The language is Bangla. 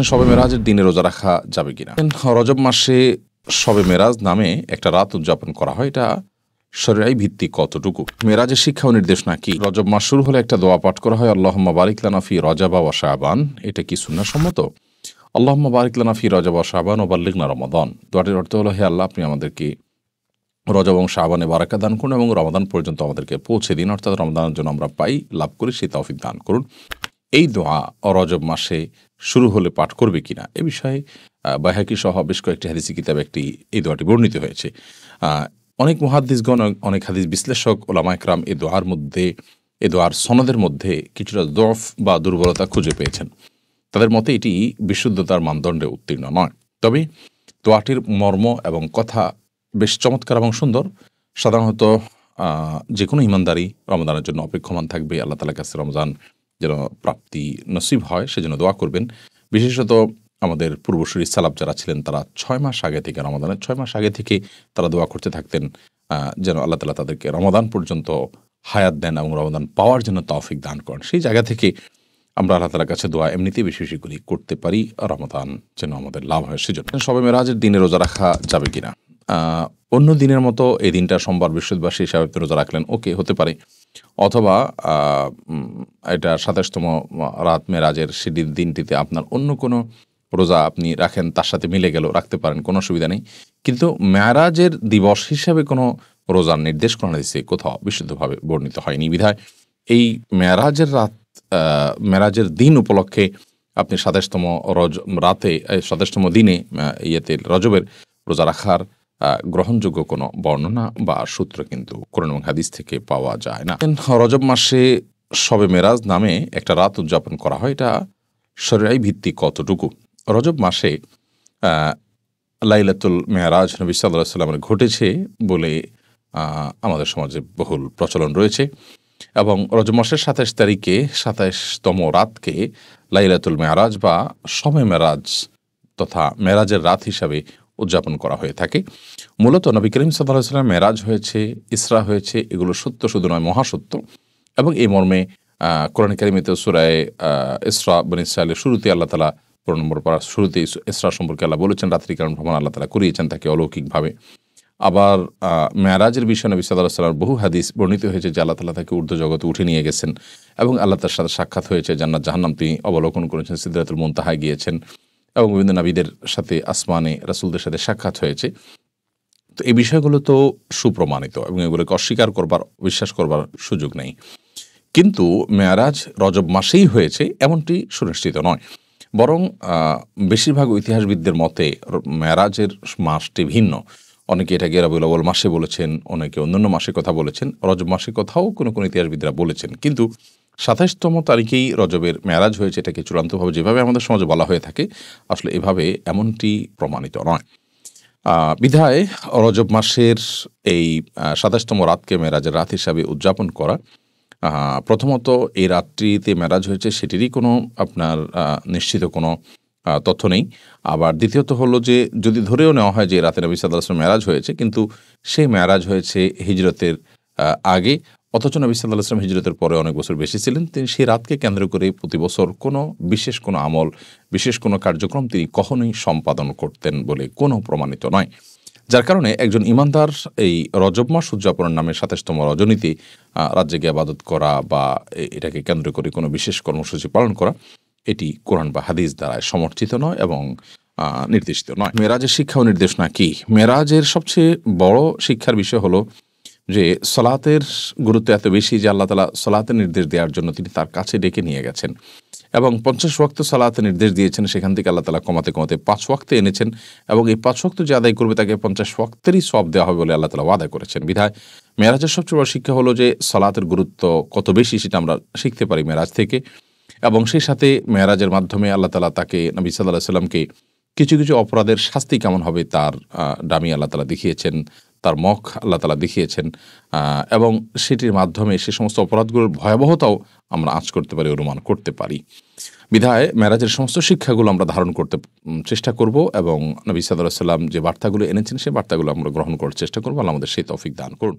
শবে মেরাজের দিনে রোজা রাখা যাবে কিনা? রজব মাসে শবে মেরাজ নামে একটা রাত উদযাপন করা হয়। এটা শরীয়ী ভিত্তিক কতটুকু? মেরাজের শিক্ষা ও নির্দেশনা কি? রজব মাস শুরু হলে একটা দোয়া পাঠ করা হয়, আল্লাহুম্মা বারিক লানা ফি রজাবা ওয়া শাবান। এটা কি সুন্নাহ সম্মত? আল্লাহুম্মা বারিক লানা ফি রজাবা ওয়া শাবান ওয়া বাল্লিগনা রমাদান। দোয়াটির অর্থ হলো, হে আল্লাহ, আপনি আমাদেরকে রজব এবং শাবানে বারাকা দান করুন এবং রমাদান পর্যন্ত আমাদেরকে পৌঁছে দিন, অর্থাৎ রমাদানের জন্য আমরা লাভ করি সেই তৌফিক দান করুন। এই দোয়া রজব মাসে শুরু হলে পাঠ করবে কিনা এ বিষয়ে বাইহাকী সহ বেশ কয়েকটি হাদিসি কিতাবে এই দোয়াটি বর্ণিত হয়েছে। অনেক মুহাদ্দিসগণ, অনেক হাদিস বিশ্লেষক, ওলামা ইকরাম এই দোয়ার সনদের মধ্যে কিছুটা দফ বা দুর্বলতা খুঁজে পেয়েছেন। তাদের মতে এটি বিশুদ্ধতার মানদণ্ডে উত্তীর্ণ নয়। তবে দোয়াটির মর্ম এবং কথা বেশ চমৎকার এবং সুন্দর। সাধারণত যে কোনো ইমানদারি রমজানের জন্য অপেক্ষমান থাকবে, আল্লাহ তাআলার কাছে রমজান যেন প্রাপ্তি নসিব হয় সেজন্য দোয়া করবেন। বিশেষত আমাদের পূর্বসূরি সালাফ যারা ছিলেন তারা 6 মাস আগে থেকে, রমাদানের 6 মাস আগে থেকে তারা দোয়া করতে থাকতেন যেন আল্লাহ তাআলা তাদেরকে রমাদান পর্যন্ত হায়াত দেন এবং রমাদান পাওয়ার জন্য তৌফিক দান করেন। সেই জায়গা থেকে আমরা আল্লাহ তাআলার কাছে দোয়া এমনিতেই বেশি বেশি করে করতে পারি, রমাদান যেন আমাদের লাভ হয় সেজন্য। শবে মেরাজের দিনে রোজা রাখা যাবে কিনা? অন্য দিনের মতো এই দিনটা সোমবার বৃহস্পতিবার সেই হিসাবে রোজা রাখলেন, ওকে, হতে পারে। অথবা এটা 27তম রাত মেরাজের সেদিন দিনটিতে আপনার অন্য কোনো রোজা আপনি রাখেন, তার সাথে মিলে গেল, রাখতে পারেন, কোনো অসুবিধা নেই। কিন্তু মেরাজের দিবস হিসাবে কোনো রোজার নির্দেশ করা হয়েছে কোথাও বিশুদ্ধভাবে বর্ণিত হয়নি। বিধায় এই মেরাজের দিন উপলক্ষে আপনি 27তম রাতে 27তম দিনে রজবের রোজা রাখার গ্রহণযোগ্য কোনো বর্ণনা বা সূত্র কিন্তু কোরআন এবং হাদিস থেকে পাওয়া যায় না। রজব মাসে শবে মেরাজ নামে একটা রাত উদযাপন করা হয়। এটা শরীয়ী ভিত্তিক কতটুকু? রজব মাসে লাইলাতুল মেরাজ নবী সাল্লাল্লাহু আলাইহি ওয়াসাল্লামের ঘটেছে বলে আমাদের সমাজে বহুল প্রচলন রয়েছে এবং রজব মাসের 27 তারিখে 27তম রাতকে লাইলাতুল মেরাজ বা শবে মেরাজ তথা মেরাজের রাত হিসাবে উদযাপন করা হয়ে থাকে। মূলত নবী করিম সাল্লাল্লাহু আলাইহি ওয়াসাল্লাম মেরাজ হয়েছে, ইসরা হয়েছে, এগুলো সত্য শুধু নয়, মহাসত্য। এবং এই মর্মে কোরআন কারিমেতে সূরা ইসরা বনী ইসরাঈলের শুরুতে আল্লাহ তাআলা 15 নম্বর পারা শুরুতে ইসরা সম্পর্কে আল্লাহ বলেছেন রাত্রিকালীন ভ্রমণ আল্লাহ তাআলা করিয়েছেন তাকে অলৌকিকভাবে। আবার মেরাজের বিষয়ে নবী সাল্লাল্লাহু আলাইহি ওয়াসাল্লাম বহু হাদিস বর্ণিত হয়েছে যে আল্লাহ তাআলা তাকে ঊর্ধ্ব জগতে উঠে নিয়ে গেছেন এবং আল্লাহ তার সাথে সাক্ষাৎ হয়েছে, জান্নাত জাহান্নাম তিনি অবলোকন করেছেন, সিদরাতুল মুনতাহায় গিয়েছেন এবং বিভিন্ন নবীদের সাথে আসমানে রাসূলদের সাথে সাক্ষাৎ হয়েছে। তো এই বিষয়গুলো তো সুপ্রমাণিত এবং এগুলোকে অস্বীকার করবার, বিশ্বাস করবার সুযোগ নেই। কিন্তু মেরাজ রজব মাসেই হয়েছে এমনটি সুনিশ্চিত নয়, বরং বেশিরভাগ ইতিহাসবিদদের মতে মেরাজের মাসটি ভিন্ন। অনেকে এটাকে রবিউল আউয়াল মাসে বলেছেন, অনেকে অন্যান্য মাসের কথা বলেছেন, রজব মাসের কথাও কোনো কোনো ইতিহাসবিদরা বলেছেন। কিন্তু 27তম তারিখেই রজবের মেরাজ হয়েছে, এটাকে চূড়ান্তভাবে যেভাবে আমাদের সমাজে বলা হয়ে থাকে আসলে এভাবে এমনটি প্রমাণিত নয়। বিধায় রজব মাসের এই 27তম রাতকে মেরাজের রাত হিসাবে উদযাপন করা, প্রথমত এই রাত্রিতে মেরাজ হয়েছে সেটিরই কোনো আপনার নিশ্চিত কোনো তথ্য নেই। আবার দ্বিতীয়ত হলো যে যদি ধরেও নেওয়া হয় যে রাতে নবী সাল্লাল্লাহু আলাইহি ওয়াসাল্লাম মেরাজ হয়েছে, কিন্তু সেই মেরাজ হয়েছে হিজরতের আগে, অথচ নবী সাল্লাল্লাহু আলাইহি ওয়াসাল্লাম হিজরতের পরে অনেক বছর বেশি ছিলেন। তিনি সেই রাতকে কেন্দ্র করে প্রতি বছর কোনো বিশেষ কোনো আমল, বিশেষ কোনো কার্যক্রম তিনি কখনোই সম্পাদন করতেন বলে কোনো প্রমাণিত নয়। যার কারণে একজন ইমানদার এই রজব মাস উদযাপনের নামে 27তম রজনীতে রাত জেগে ইবাদত করা বা এটাকে কেন্দ্র করে কোনো বিশেষ কর্মসূচি পালন করা, এটি কোরআন বা হাদিস দ্বারা সমর্থিত নয় এবং নির্দেশিত নয়। মেরাজের শিক্ষা ও নির্দেশনা কি? মেরাজের সবচেয়ে বড় শিক্ষার বিষয় হলো যে সলাতের গুরুত্ব এত বেশি যে আল্লাহ তাআলা সলাতের নির্দেশ দেওয়ার জন্য তিনি তার কাছে ডেকে নিয়ে গেছেন এবং 50 ওয়াক্ত সালাতের নির্দেশ দিয়েছেন। সেখান থেকে আল্লাহ তাআলা কমাতে কমাতে 5 ওয়াক্তে এনেছেন এবং এই 5 ওয়াক্ত যে আদায় করবে তাকে 50 ওয়াক্তেরই সওয়াব দেওয়া হবে বলে আল্লাহ তাআলা ওয়াদা করেছেন। বিধায় মেরাজের সবচেয়ে বড় শিক্ষা হলো যে সলাতের গুরুত্ব কত বেশি সেটা আমরা শিখতে পারি মেরাজ থেকে। এবং সেই সাথে মেরাজের মাধ্যমে আল্লাহ তাআলা তাকে, নবী সাল্লাল্লাহু আলাইহি ওয়াসাল্লামকে কিছু কিছু অপরাধের শাস্তি কেমন হবে তার ডামি আল্লাহ তাআলা দেখিয়েছেন, তার মুখ আল্লাহ তাআলা দেখিয়েছেন এবং সেটির মাধ্যমে সে সমস্ত অপরাধগুলোর ভয়াবহতাও আমরা আঁচ করতে পারি, অনুমান করতে পারি। বিধায় মেরাজের সমস্ত শিক্ষাগুলো আমরা ধারণ করতে চেষ্টা করব এবং নবী সাল্লাল্লাহু আলাইহি ওয়াসাল্লাম যে বার্তাগুলো এনেছেন সেই বার্তাগুলো আমরা গ্রহণ করার চেষ্টা করব। আল্লাহ আমাদের সেই তৌফিক দান করুন।